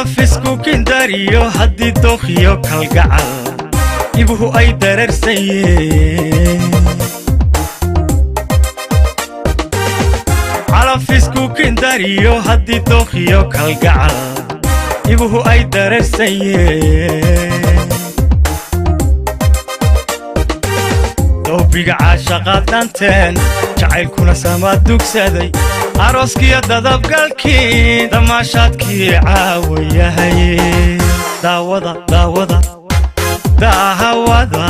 calafisku kindariyo haddii dookhiyo kalgacal ibuhu ay dareersayeen calafisku kindariyo haddii dookhiyo kalgacal ibuhu ay dareersayeen doobiga caashaqaad dhanteen jacaylkuna sama dugsaday arooskiyo dadabgalkii damaashaadkii caawayahay daawada daahawada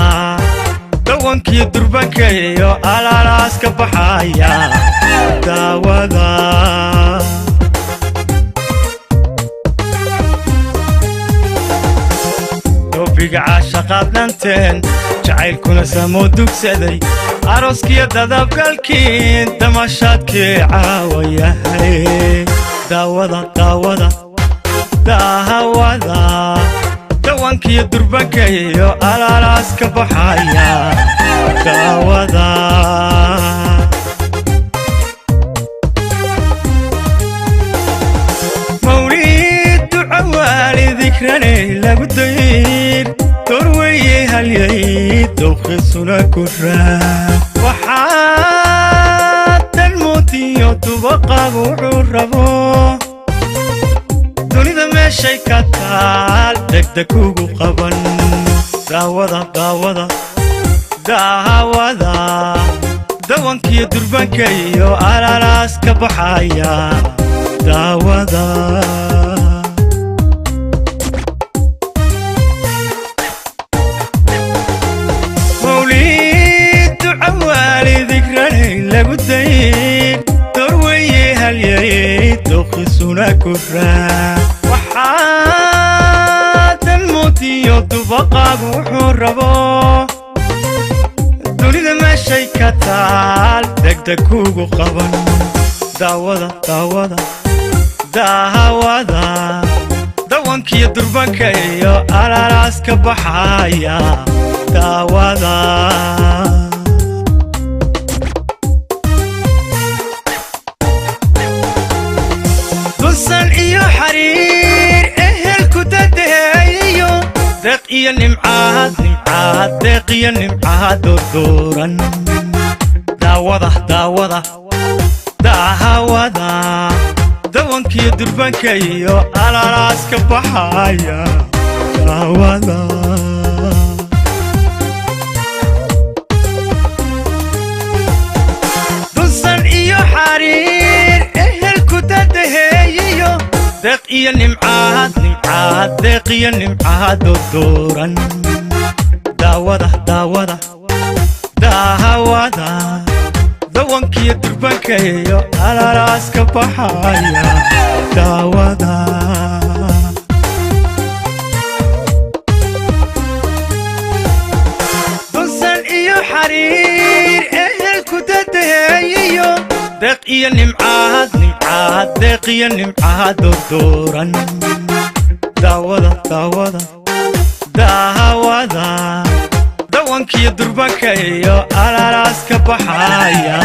dawankii durbankayo alaalaas ka baxaya daawada doobiga caashaqaad dhanteen jacaylkuna samo dugsaday arooskiyo dadabgalkii damaashaadkii caawayahay daawada daahawada dawankii durbankayo alaalaas ka baxaya daawada mawliid duca waali dikranay lagu dayr dorweye halyay dowqisuna kuraa waxaadan mootiyo dubaqaagu wuxuu rabo dunida meeshay ka taal degdeg ugu qaban daawada daahawada dawankiyo durbankayo alaalaas ka baxaya daawada mawliid duca waali dikranay lagu dayr dorweye halyay dowqisuna kuraa waxaadan mootiyo dubaqaagu wuxuu rabo dunida meeshay ka taal degdeg ugu qaban daawada daahawada dawankiyo durbankayo alaalaas ka baxaya daawada dusan iyo xariir ehelku dadeeyo deeq iyo nimcaad deeq iyo nimcaad dooran daawada daahawada dawankiyo durbankayo alaalaas ka baxaya daawada dusan iyo xariir ehelku dadeeyo deeq iyo nimcaad deeq iyo nimcaad dooran daawada daahawada dawankiyo durbankayo alaalaas ka baxaya daawada dusan iyo xariir ehelku dadeeyo deeq iyo nimcaad deeq iyo nimcaad dooran daawada daahawada dawankiyo durbankayo alaalaas ka baxaya